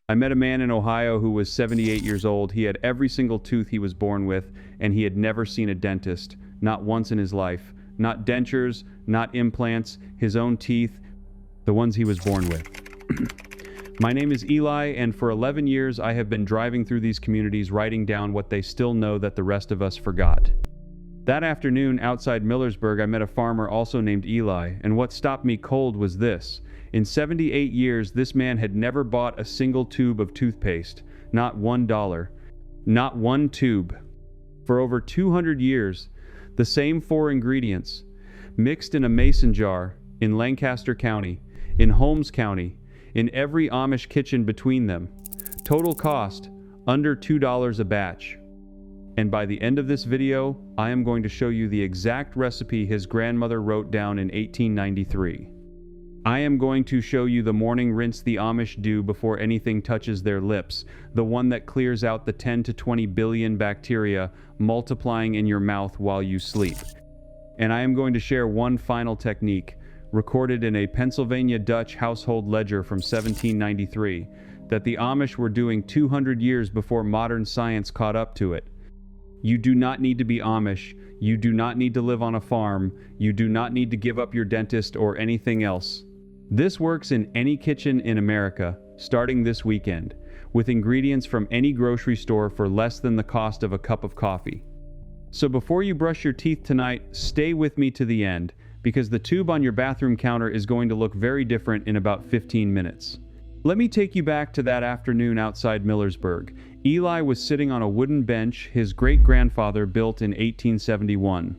I met a man in Ohio who was 78 years old. He had every single tooth he was born with, and he had never seen a dentist, not once in his life. Not dentures, not implants, his own teeth, the ones he was born with. My name is Eli, and for 11 years I have been driving through these communities writing down what they still know that the rest of us forgot. That afternoon outside Millersburg I met a farmer also named Eli, and what stopped me cold was this. In 78 years, this man had never bought a single tube of toothpaste, not $1, not one tube. For over 200 years, the same 4 ingredients, mixed in a mason jar in Lancaster County, in Holmes County, in every Amish kitchen between them. Total cost, under $2 a batch. And by the end of this video, I am going to show you the exact recipe his grandmother wrote down in 1893. I am going to show you the morning rinse the Amish do before anything touches their lips, the one that clears out the 10 to 20 billion bacteria multiplying in your mouth while you sleep. And I am going to share one final technique, recorded in a Pennsylvania Dutch household ledger from 1793, that the Amish were doing 200 years before modern science caught up to it. You do not need to be Amish, you do not need to live on a farm, you do not need to give up your dentist or anything else. This works in any kitchen in America, starting this weekend, with ingredients from any grocery store for less than the cost of a cup of coffee. So before you brush your teeth tonight, stay with me to the end, because the tube on your bathroom counter is going to look very different in about 15 minutes. Let me take you back to that afternoon outside Millersburg. Eli was sitting on a wooden bench his great-grandfather built in 1871.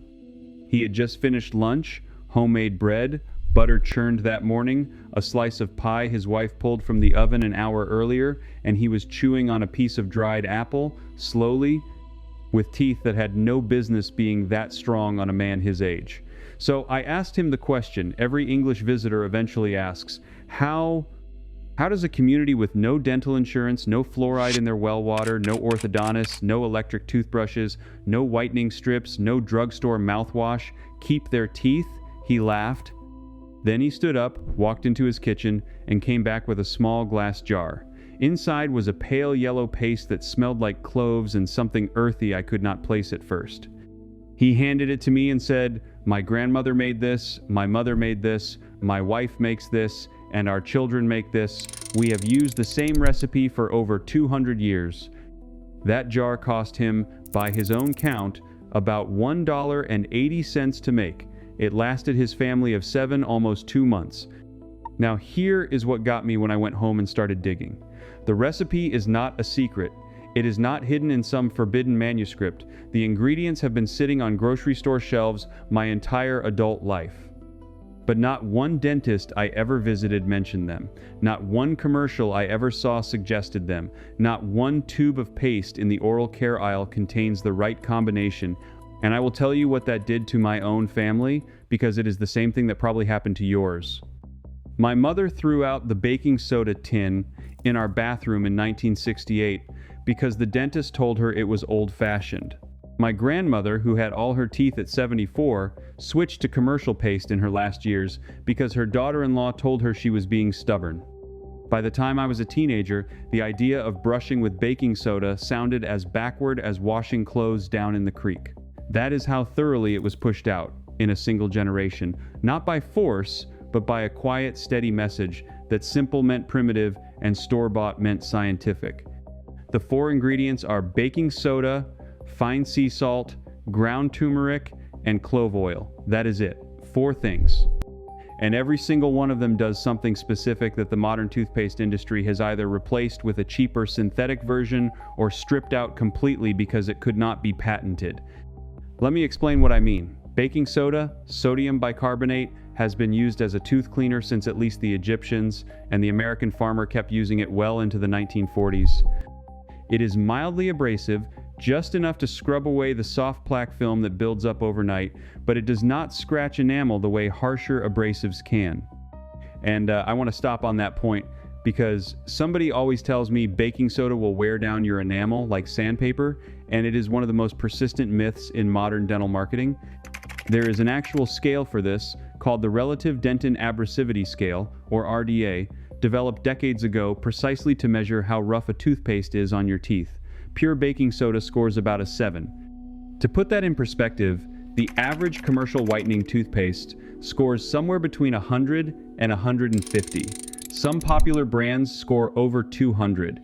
He had just finished lunch, homemade bread, butter churned that morning, a slice of pie his wife pulled from the oven an hour earlier, and he was chewing on a piece of dried apple, slowly, with teeth that had no business being that strong on a man his age. So I asked him the question every English visitor eventually asks, how does a community with no dental insurance, no fluoride in their well water, no orthodontists, no electric toothbrushes, no whitening strips, no drugstore mouthwash, keep their teeth? He laughed. Then he stood up, walked into his kitchen, and came back with a small glass jar. Inside was a pale yellow paste that smelled like cloves and something earthy I could not place at first. He handed it to me and said, "My grandmother made this, my mother made this, my wife makes this, and our children make this. We have used the same recipe for over 200 years. That jar cost him, by his own count, about $1.80 to make. It lasted his family of 7, almost 2 months. Now here is what got me when I went home and started digging. The recipe is not a secret. It is not hidden in some forbidden manuscript. The ingredients have been sitting on grocery store shelves my entire adult life. But not one dentist I ever visited mentioned them. Not one commercial I ever saw suggested them. Not one tube of paste in the oral care aisle contains the right combination. And I will tell you what that did to my own family, because it is the same thing that probably happened to yours. My mother threw out the baking soda tin in our bathroom in 1968 because the dentist told her it was old-fashioned. My grandmother, who had all her teeth at 74, switched to commercial paste in her last years because her daughter-in-law told her she was being stubborn. By the time I was a teenager, the idea of brushing with baking soda sounded as backward as washing clothes down in the creek. That is how thoroughly it was pushed out, in a single generation, not by force, but by a quiet, steady message that simple meant primitive and store-bought meant scientific. The 4 ingredients are baking soda, fine sea salt, ground turmeric, and clove oil. That is it. 4 things. And every single one of them does something specific that the modern toothpaste industry has either replaced with a cheaper synthetic version or stripped out completely because it could not be patented. Let me explain what I mean. Baking soda, sodium bicarbonate, has been used as a tooth cleaner since at least the Egyptians, and the American farmer kept using it well into the 1940s. It is mildly abrasive, just enough to scrub away the soft plaque film that builds up overnight, but it does not scratch enamel the way harsher abrasives can. And I want to stop on that point because somebody always tells me baking soda will wear down your enamel like sandpaper, and it is one of the most persistent myths in modern dental marketing. There is an actual scale for this called the Relative Dentin Abrasivity Scale, or RDA, developed decades ago precisely to measure how rough a toothpaste is on your teeth. Pure baking soda scores about a 7. To put that in perspective, the average commercial whitening toothpaste scores somewhere between 100 and 150. Some popular brands score over 200.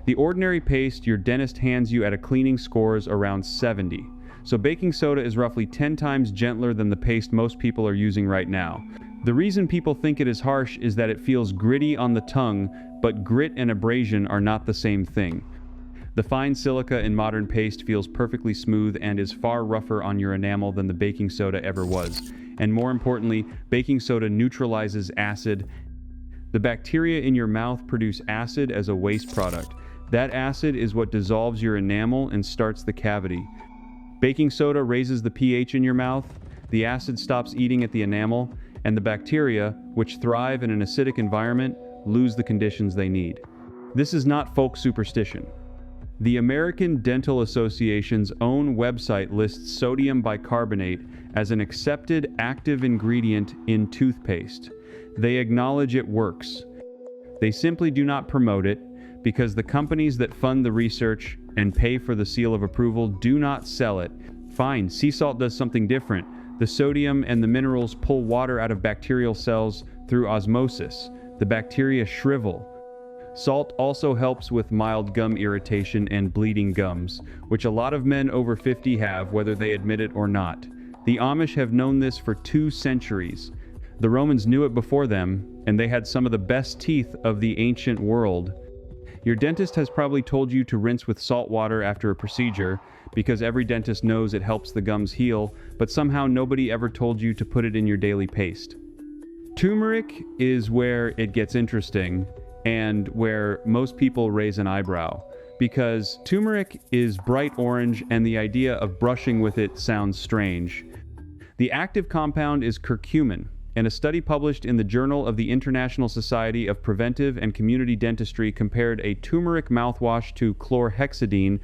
The ordinary paste your dentist hands you at a cleaning scores around 70. So baking soda is roughly 10 times gentler than the paste most people are using right now. The reason people think it is harsh is that it feels gritty on the tongue, but grit and abrasion are not the same thing. The fine silica in modern paste feels perfectly smooth and is far rougher on your enamel than the baking soda ever was. And more importantly, baking soda neutralizes acid. The bacteria in your mouth produce acid as a waste product. That acid is what dissolves your enamel and starts the cavity. Baking soda raises the pH in your mouth, the acid stops eating at the enamel, and the bacteria, which thrive in an acidic environment, lose the conditions they need. This is not folk superstition. The American Dental Association's own website lists sodium bicarbonate as an accepted active ingredient in toothpaste. They acknowledge it works. They simply do not promote it, because the companies that fund the research and pay for the seal of approval do not sell it. Fine, sea salt does something different. The sodium and the minerals pull water out of bacterial cells through osmosis. The bacteria shrivel. Salt also helps with mild gum irritation and bleeding gums, which a lot of men over 50 have, whether they admit it or not. The Amish have known this for 2 centuries. The Romans knew it before them, and they had some of the best teeth of the ancient world. Your dentist has probably told you to rinse with salt water after a procedure, because every dentist knows it helps the gums heal, but somehow nobody ever told you to put it in your daily paste. Turmeric is where it gets interesting, and where most people raise an eyebrow, because turmeric is bright orange and the idea of brushing with it sounds strange. The active compound is curcumin, and a study published in the Journal of the International Society of Preventive and Community Dentistry compared a turmeric mouthwash to chlorhexidine,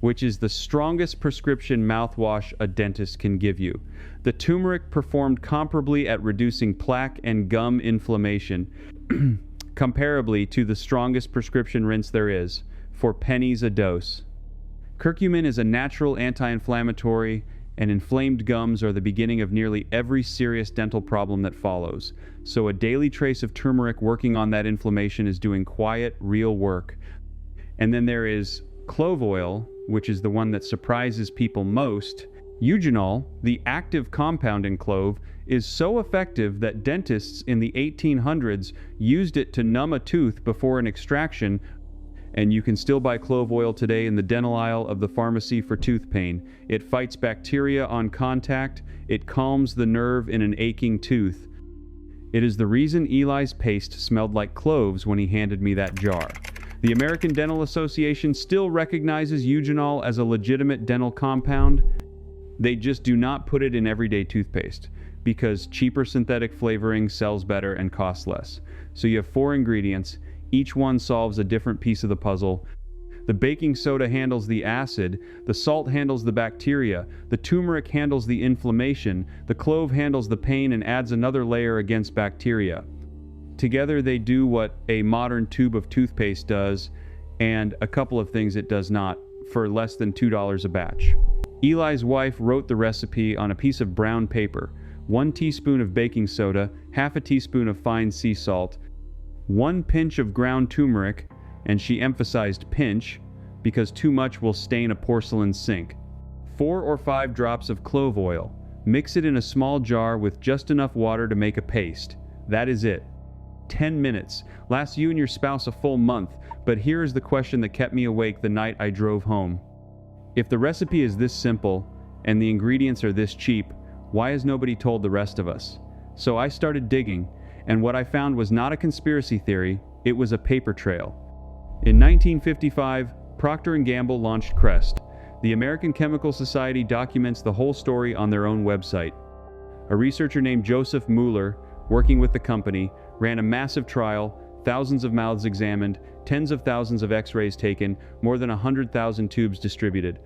which is the strongest prescription mouthwash a dentist can give you. The turmeric performed comparably at reducing plaque and gum inflammation, comparably to the strongest prescription rinse there is, for pennies a dose. Curcumin is a natural anti-inflammatory, and inflamed gums are the beginning of nearly every serious dental problem that follows. So a daily trace of turmeric working on that inflammation is doing quiet, real work. And then there is clove oil, which is the one that surprises people most. Eugenol, the active compound in clove, is so effective that dentists in the 1800s used it to numb a tooth before an extraction, and you can still buy clove oil today in the dental aisle of the pharmacy for tooth pain. It fights bacteria on contact. It calms the nerve in an aching tooth. It is the reason Eli's paste smelled like cloves when he handed me that jar. The American Dental Association still recognizes eugenol as a legitimate dental compound. They just do not put it in everyday toothpaste, because cheaper synthetic flavoring sells better and costs less. So you have 4 ingredients. Each one solves a different piece of the puzzle. The baking soda handles the acid, the salt handles the bacteria, the turmeric handles the inflammation, the clove handles the pain and adds another layer against bacteria. Together they do what a modern tube of toothpaste does, and a couple of things it does not, for less than $2 a batch. Eli's wife wrote the recipe on a piece of brown paper: 1 teaspoon of baking soda, half a teaspoon of fine sea salt, 1 pinch of ground turmeric, and she emphasized pinch because too much will stain a porcelain sink, 4 or 5 drops of clove oil. Mix it in a small jar with just enough water to make a paste. That is it. 10 minutes. Lasts you and your spouse a full month, but here is the question that kept me awake the night I drove home. If the recipe is this simple, and the ingredients are this cheap, why has nobody told the rest of us? So I started digging, and what I found was not a conspiracy theory, it was a paper trail. In 1955, Procter & Gamble launched Crest. The American Chemical Society documents the whole story on their own website. A researcher named Joseph Mueller, working with the company, ran a massive trial, thousands of mouths examined, tens of thousands of x-rays taken, more than 100,000 tubes distributed.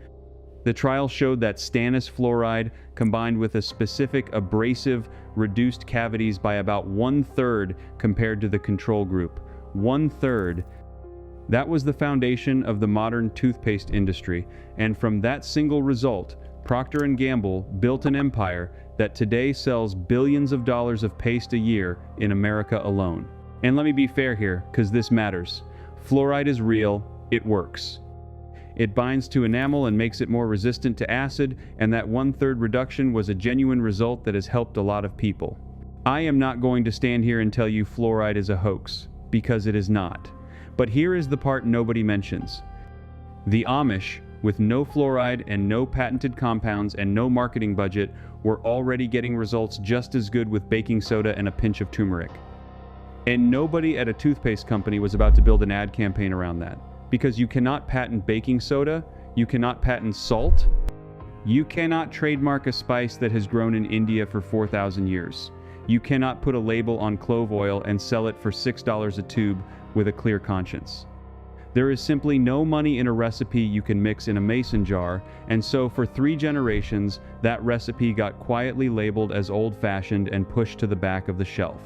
The trial showed that stannous fluoride combined with a specific abrasive reduced cavities by about 1/3 compared to the control group. 1/3. That was the foundation of the modern toothpaste industry, and from that single result, Procter & Gamble built an empire that today sells billions of dollars of paste a year in America alone. And let me be fair here, because this matters. Fluoride is real, it works. It binds to enamel and makes it more resistant to acid, and that 1/3 reduction was a genuine result that has helped a lot of people. I am not going to stand here and tell you fluoride is a hoax, because it is not. But here is the part nobody mentions. The Amish, with no fluoride and no patented compounds and no marketing budget, were already getting results just as good with baking soda and a pinch of turmeric. And nobody at a toothpaste company was about to build an ad campaign around that. Because you cannot patent baking soda, you cannot patent salt, you cannot trademark a spice that has grown in India for 4,000 years. You cannot put a label on clove oil and sell it for $6 a tube with a clear conscience. There is simply no money in a recipe you can mix in a mason jar, and so for 3 generations, that recipe got quietly labeled as old-fashioned and pushed to the back of the shelf.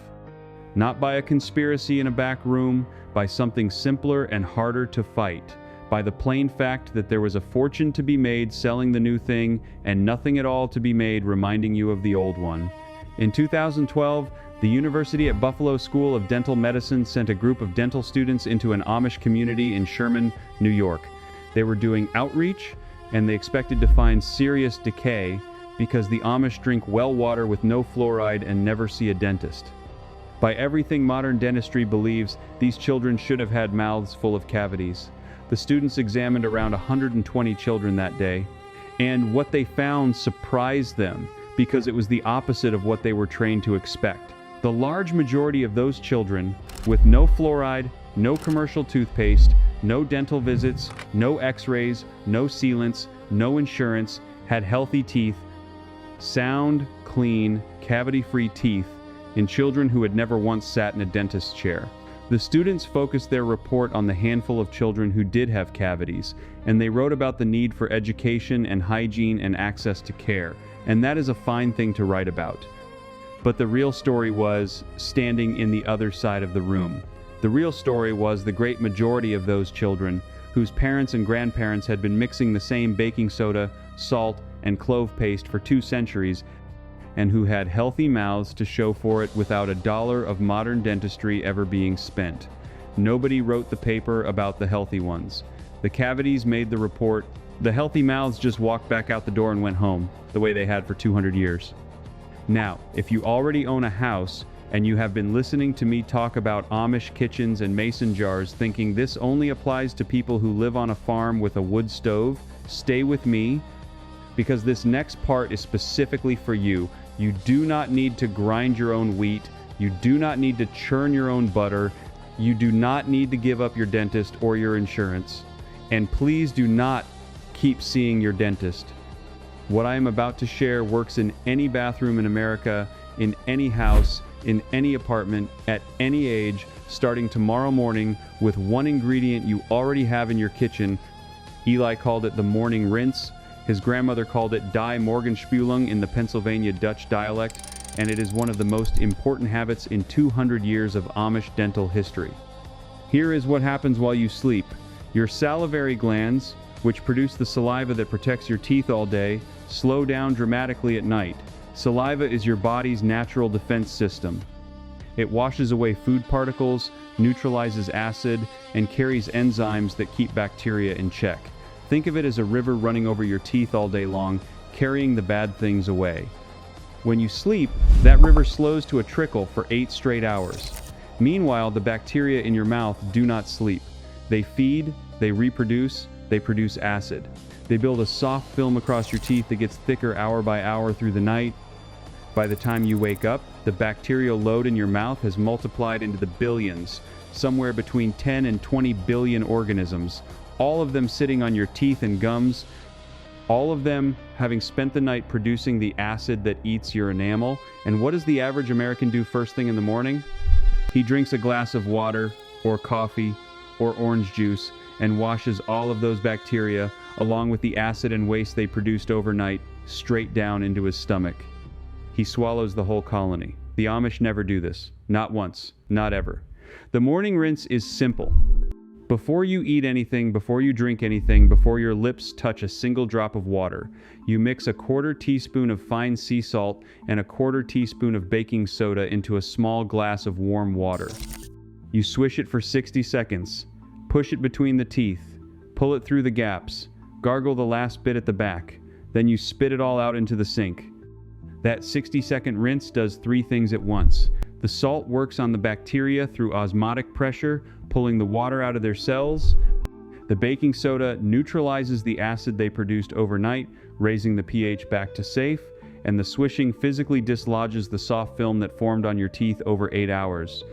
Not by a conspiracy in a back room, by something simpler and harder to fight, by the plain fact that there was a fortune to be made selling the new thing and nothing at all to be made reminding you of the old one. In 2012, the University at Buffalo School of Dental Medicine sent a group of dental students into an Amish community in Sherman, New York. They were doing outreach, and they expected to find serious decay because the Amish drink well water with no fluoride and never see a dentist. By everything modern dentistry believes, these children should have had mouths full of cavities. The students examined around 120 children that day, and what they found surprised them because it was the opposite of what they were trained to expect. The large majority of those children, with no fluoride, no commercial toothpaste, no dental visits, no x-rays, no sealants, no insurance, had healthy teeth, sound, clean, cavity-free teeth, in children who had never once sat in a dentist's chair. The students focused their report on the handful of children who did have cavities, and they wrote about the need for education and hygiene and access to care, and that is a fine thing to write about. But the real story was standing in the other side of the room. The real story was the great majority of those children whose parents and grandparents had been mixing the same baking soda, salt, and clove paste for 2 centuries, and who had healthy mouths to show for it without a dollar of modern dentistry ever being spent. Nobody wrote the paper about the healthy ones. The cavities made the report. The healthy mouths just walked back out the door and went home, the way they had for 200 years. Now, if you already own a house, and you have been listening to me talk about Amish kitchens and mason jars thinking this only applies to people who live on a farm with a wood stove, stay with me, because this next part is specifically for you. You do not need to grind your own wheat. You do not need to churn your own butter. You do not need to give up your dentist or your insurance. And please do not keep seeing your dentist. What I am about to share works in any bathroom in America, in any house, in any apartment, at any age, starting tomorrow morning with one ingredient you already have in your kitchen. Eli called it the morning rinse. His grandmother called it Die Morgenspülung in the Pennsylvania Dutch dialect, and it is one of the most important habits in 200 years of Amish dental history. Here is what happens while you sleep. Your salivary glands, which produce the saliva that protects your teeth all day, slow down dramatically at night. Saliva is your body's natural defense system. It washes away food particles, neutralizes acid, and carries enzymes that keep bacteria in check. Think of it as a river running over your teeth all day long, carrying the bad things away. When you sleep, that river slows to a trickle for 8 straight hours. Meanwhile, the bacteria in your mouth do not sleep. They feed, they reproduce, they produce acid. They build a soft film across your teeth that gets thicker hour by hour through the night. By the time you wake up, the bacterial load in your mouth has multiplied into the billions, somewhere between 10 and 20 billion organisms, all of them sitting on your teeth and gums, all of them having spent the night producing the acid that eats your enamel. And what does the average American do first thing in the morning? He drinks a glass of water, or coffee, or orange juice, and washes all of those bacteria, along with the acid and waste they produced overnight, straight down into his stomach. He swallows the whole colony. The Amish never do this. Not once. Not ever. The morning rinse is simple. Before you eat anything, before you drink anything, before your lips touch a single drop of water, you mix a 1/4 teaspoon of fine sea salt and a 1/4 teaspoon of baking soda into a small glass of warm water. You swish it for 60 seconds, push it between the teeth, pull it through the gaps, gargle the last bit at the back, then you spit it all out into the sink. That 60-second rinse does 3 things at once. The salt works on the bacteria through osmotic pressure, pulling the water out of their cells. The baking soda neutralizes the acid they produced overnight, raising the pH back to safe, and the swishing physically dislodges the soft film that formed on your teeth over 8 hours.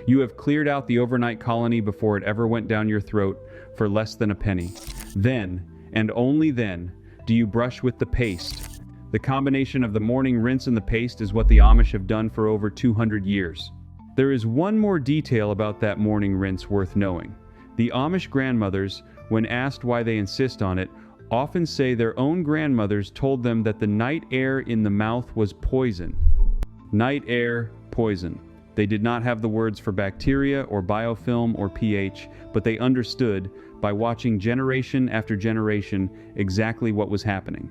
You have cleared out the overnight colony before it ever went down your throat for less than a penny. Then, and only then, do you brush with the paste. The combination of the morning rinse and the paste is what the Amish have done for over 200 years. There is one more detail about that morning rinse worth knowing. The Amish grandmothers, when asked why they insist on it, often say their own grandmothers told them that the night air in the mouth was poison. Night air, poison. They did not have the words for bacteria or biofilm or pH, but they understood, by watching generation after generation, exactly what was happening.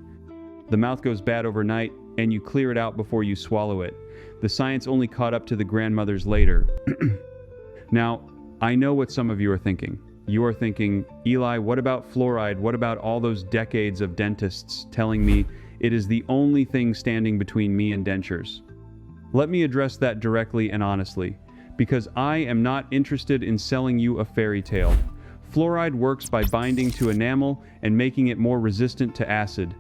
The mouth goes bad overnight, and you clear it out before you swallow it. The science only caught up to the grandmothers later. Now, I know what some of you are thinking. You are thinking, Eli, what about fluoride? What about all those decades of dentists telling me it is the only thing standing between me and dentures? Let me address that directly and honestly, because I am not interested in selling you a fairy tale. Fluoride works by binding to enamel and making it more resistant to acid.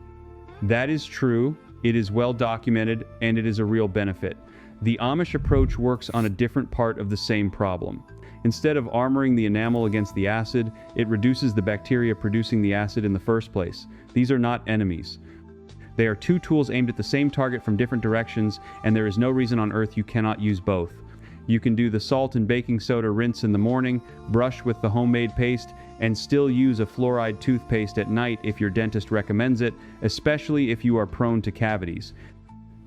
That is true, it is well documented, and it is a real benefit. The Amish approach works on a different part of the same problem. Instead of armoring the enamel against the acid, it reduces the bacteria producing the acid in the first place. These are not enemies. They are 2 tools aimed at the same target from different directions, and there is no reason on earth you cannot use both. You can do the salt and baking soda rinse in the morning, brush with the homemade paste, and still use a fluoride toothpaste at night if your dentist recommends it, especially if you are prone to cavities.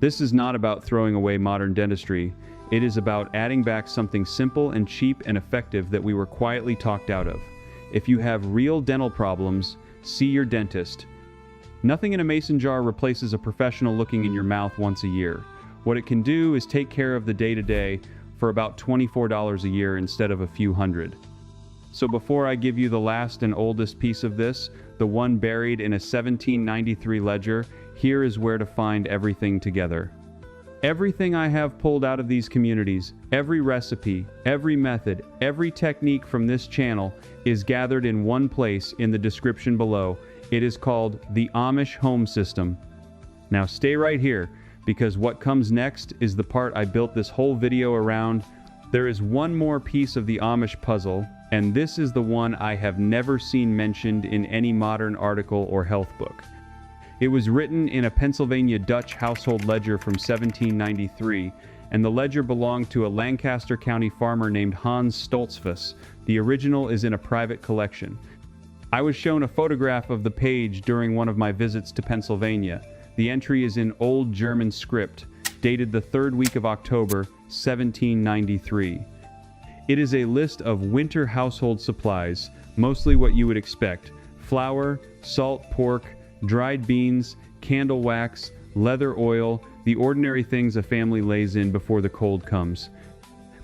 This is not about throwing away modern dentistry. It is about adding back something simple and cheap and effective that we were quietly talked out of. If you have real dental problems, see your dentist. Nothing in a mason jar replaces a professional looking in your mouth once a year. What it can do is take care of the day-to-day for about $24 a year instead of a few hundred. So before I give you the last and oldest piece of this, the one buried in a 1793 ledger, here is where to find everything together. Everything I have pulled out of these communities, every recipe, every method, every technique from this channel is gathered in one place in the description below. It is called the Amish Home System. Now stay right here, because what comes next is the part I built this whole video around. There is one more piece of the Amish puzzle, and this is the one I have never seen mentioned in any modern article or health book. It was written in a Pennsylvania Dutch household ledger from 1793, and the ledger belonged to a Lancaster County farmer named Hans Stoltzfus. The original is in a private collection. I was shown a photograph of the page during one of my visits to Pennsylvania. The entry is in Old German script, dated the 3rd week of October, 1793. It is a list of winter household supplies, mostly what you would expect: flour, salt pork, dried beans, candle wax, leather oil, the ordinary things a family lays in before the cold comes.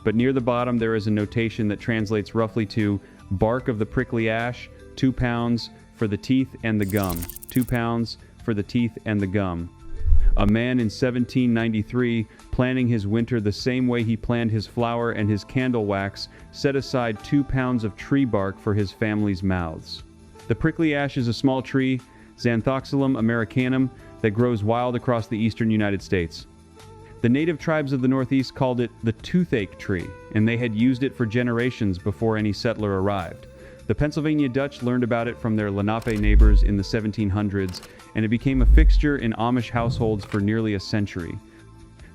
But near the bottom there is a notation that translates roughly to bark of the prickly ash, 2 pounds for the teeth and the gum, 2 pounds for the teeth and the gum. A man in 1793, planning his winter the same way he planned his flour and his candle wax, set aside 2 pounds of tree bark for his family's mouths. The prickly ash is a small tree, Xanthoxylum americanum, that grows wild across the eastern United States. The native tribes of the Northeast called it the toothache tree, and they had used it for generations before any settler arrived. The Pennsylvania Dutch learned about it from their Lenape neighbors in the 1700s, and it became a fixture in Amish households for nearly a century.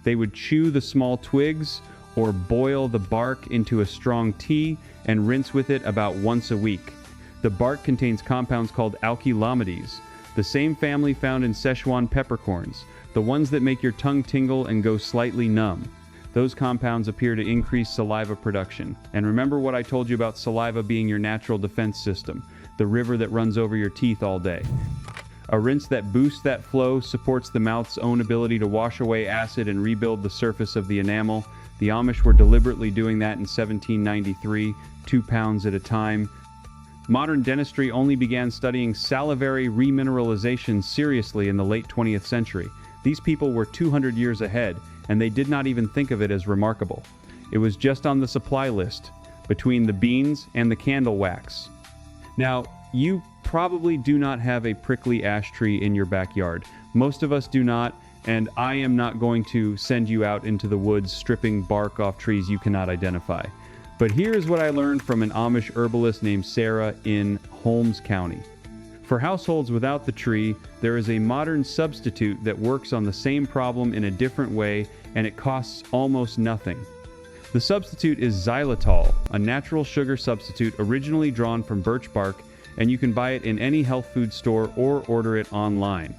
They would chew the small twigs or boil the bark into a strong tea and rinse with it about once a week. The bark contains compounds called alkylamides, the same family found in Szechuan peppercorns, the ones that make your tongue tingle and go slightly numb. Those compounds appear to increase saliva production. And remember what I told you about saliva being your natural defense system, the river that runs over your teeth all day. A rinse that boosts that flow supports the mouth's own ability to wash away acid and rebuild the surface of the enamel. The Amish were deliberately doing that in 1793, 2 pounds at a time. Modern dentistry only began studying salivary remineralization seriously in the late 20th century. These people were 200 years ahead, and they did not even think of it as remarkable. It was just on the supply list, between the beans and the candle wax. Now, you probably do not have a prickly ash tree in your backyard. Most of us do not, and I am not going to send you out into the woods stripping bark off trees you cannot identify. But here is what I learned from an Amish herbalist named Sarah in Holmes County. For households without the tree, there is a modern substitute that works on the same problem in a different way, and it costs almost nothing. The substitute is xylitol, a natural sugar substitute originally drawn from birch bark, and you can buy it in any health food store or order it online.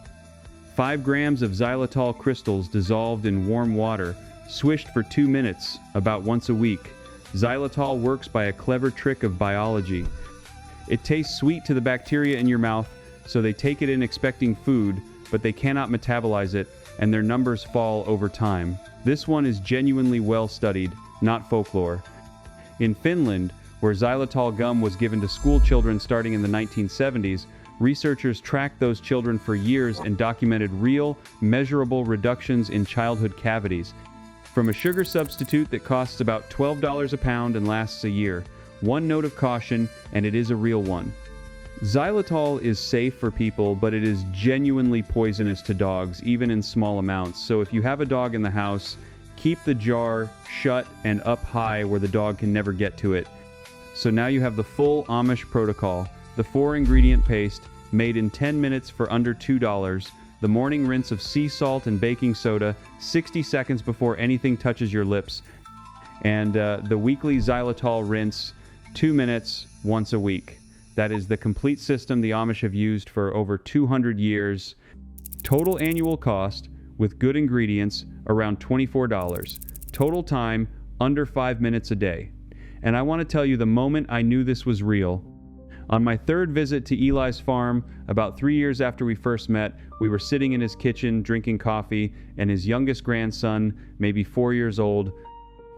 5 grams of xylitol crystals dissolved in warm water, swished for 2 minutes, about once a week. Xylitol works by a clever trick of biology. It tastes sweet to the bacteria in your mouth, so they take it in expecting food, but they cannot metabolize it, and their numbers fall over time. This one is genuinely well studied, not folklore. In Finland, where xylitol gum was given to school children starting in the 1970s, researchers tracked those children for years and documented real, measurable reductions in childhood cavities. From a sugar substitute that costs about $12 a pound and lasts a year, one note of caution, and it is a real one. Xylitol is safe for people, but it is genuinely poisonous to dogs, even in small amounts. So if you have a dog in the house, keep the jar shut and up high where the dog can never get to it. So now you have the full Amish protocol, the 4-ingredient paste, made in 10 minutes for under $2, the morning rinse of sea salt and baking soda, 60 seconds before anything touches your lips, and the weekly xylitol rinse, 2 minutes, once a week. That is the complete system the Amish have used for over 200 years. Total annual cost, with good ingredients, around $24. Total time, under 5 minutes a day. And I want to tell you the moment I knew this was real. On my 3rd visit to Eli's farm, about 3 years after we first met, we were sitting in his kitchen drinking coffee, and his youngest grandson, maybe 4 years old,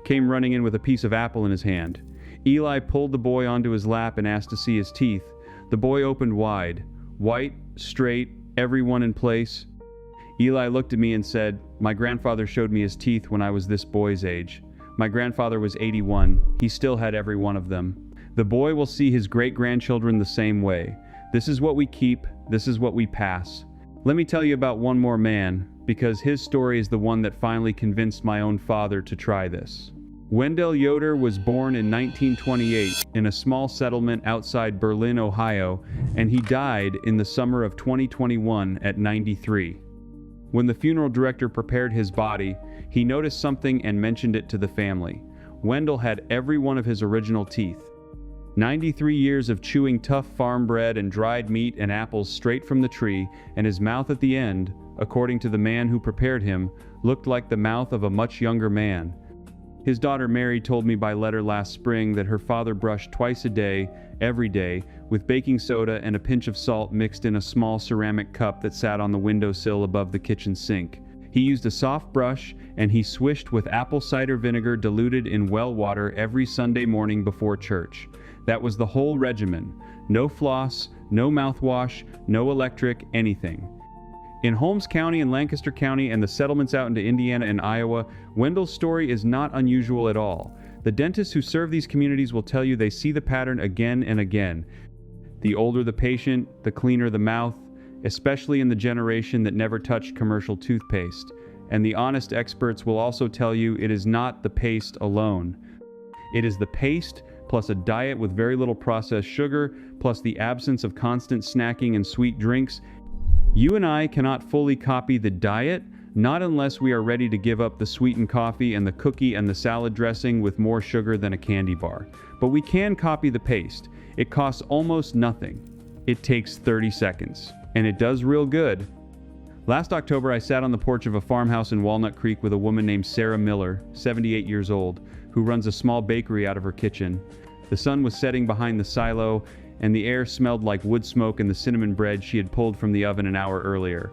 came running in with a piece of apple in his hand. Eli pulled the boy onto his lap and asked to see his teeth. The boy opened wide, white, straight, every one in place. Eli looked at me and said, "My grandfather showed me his teeth when I was this boy's age. My grandfather was 81. He still had every one of them." The boy will see his great-grandchildren the same way. This is what we keep, this is what we pass. Let me tell you about one more man, because his story is the one that finally convinced my own father to try this. Wendell Yoder was born in 1928 in a small settlement outside Berlin, Ohio, and he died in the summer of 2021 at 93. When the funeral director prepared his body, he noticed something and mentioned it to the family. Wendell had every one of his original teeth. 93 years of chewing tough farm bread and dried meat and apples straight from the tree, and his mouth at the end, according to the man who prepared him, looked like the mouth of a much younger man. His daughter Mary told me by letter last spring that her father brushed twice a day, every day, with baking soda and a pinch of salt mixed in a small ceramic cup that sat on the windowsill above the kitchen sink. He used a soft brush, and he swished with apple cider vinegar diluted in well water every Sunday morning before church. That was the whole regimen. No floss, no mouthwash, no electric, anything. In Holmes County and Lancaster County and the settlements out into Indiana and Iowa, Wendell's story is not unusual at all. The dentists who serve these communities will tell you they see the pattern again and again. The older the patient, the cleaner the mouth, especially in the generation that never touched commercial toothpaste. And the honest experts will also tell you it is not the paste alone. It is the paste plus a diet with very little processed sugar, plus the absence of constant snacking and sweet drinks. You and I cannot fully copy the diet, Not unless we are ready to give up the sweetened coffee and the cookie and the salad dressing with more sugar than a candy bar. But we can copy the paste. It costs almost nothing. It takes 30 seconds. And it does real good. Last October, I sat on the porch of a farmhouse in Walnut Creek with a woman named Sarah Miller, 78 years old, who runs a small bakery out of her kitchen. The sun was setting behind the silo, and the air smelled like wood smoke and the cinnamon bread she had pulled from the oven an hour earlier.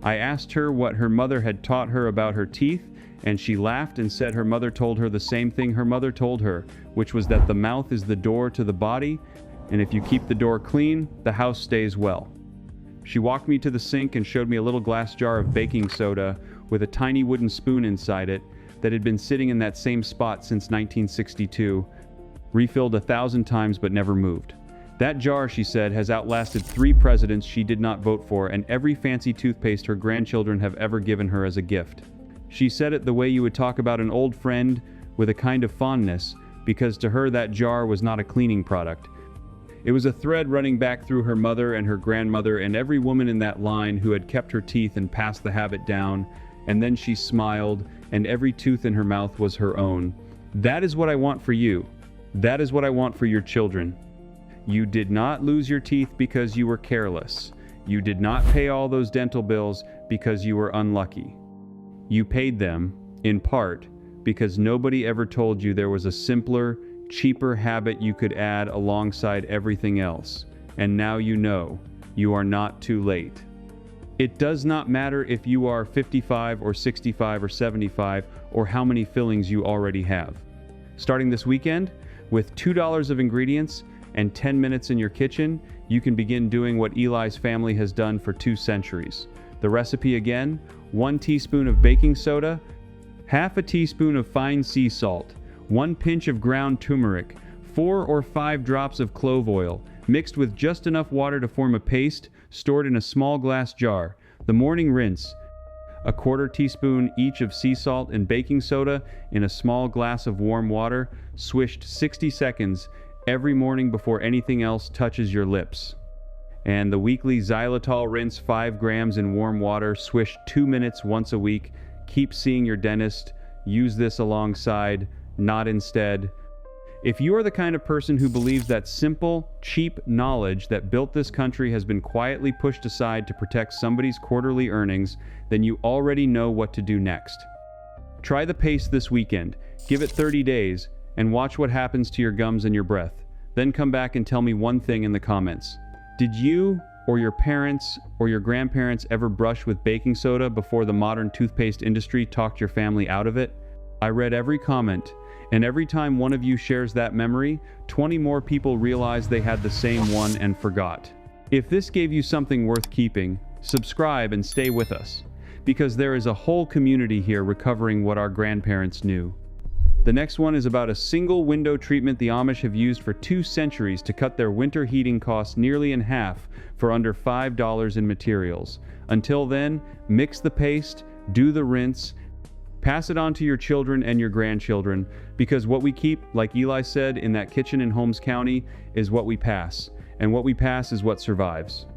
I asked her what her mother had taught her about her teeth, and she laughed and said her mother told her the same thing her mother told her, which was that the mouth is the door to the body, and if you keep the door clean, the house stays well. She walked me to the sink and showed me a little glass jar of baking soda with a tiny wooden spoon inside it that had been sitting in that same spot since 1962, refilled 1,000 times but never moved. That jar, she said, has outlasted 3 presidents she did not vote for and every fancy toothpaste her grandchildren have ever given her as a gift. She said it the way you would talk about an old friend with a kind of fondness, because to her that jar was not a cleaning product. It was a thread running back through her mother and her grandmother and every woman in that line who had kept her teeth and passed the habit down, and then she smiled, and every tooth in her mouth was her own. That is what I want for you. That is what I want for your children. You did not lose your teeth because you were careless. You did not pay all those dental bills because you were unlucky. You paid them, in part, because nobody ever told you there was a simpler, cheaper habit you could add alongside everything else. And now you know, you are not too late. It does not matter if you are 55 or 65 or 75 or how many fillings you already have. Starting this weekend, with $2 of ingredients and 10 minutes in your kitchen, you can begin doing what Eli's family has done for 2 centuries. The recipe again: 1 teaspoon of baking soda, half a teaspoon of fine sea salt, 1 pinch of ground turmeric, 4 or 5 drops of clove oil, mixed with just enough water to form a paste, stored in a small glass jar. The morning rinse: a 1/4 teaspoon each of sea salt and baking soda in a small glass of warm water, swished 60 seconds every morning before anything else touches your lips. And the weekly Xylitol rinse: 5 grams in warm water, swished 2 minutes once a week. Keep seeing your dentist. Use this alongside, not instead. If you are the kind of person who believes that simple, cheap knowledge that built this country has been quietly pushed aside to protect somebody's quarterly earnings, then you already know what to do next. Try the paste this weekend, give it 30 days, and watch what happens to your gums and your breath. Then come back and tell me one thing in the comments. Did you, or your parents, or your grandparents ever brush with baking soda before the modern toothpaste industry talked your family out of it? I read every comment, and every time one of you shares that memory, 20 more people realize they had the same one and forgot. If this gave you something worth keeping, subscribe and stay with us, because there is a whole community here recovering what our grandparents knew. The next one is about a single window treatment the Amish have used for 2 centuries to cut their winter heating costs nearly in half for under $5 in materials. Until then, mix the paste, do the rinse, pass it on to your children and your grandchildren, because what we keep, like Eli said in that kitchen in Holmes County, is what we pass, and what we pass is what survives.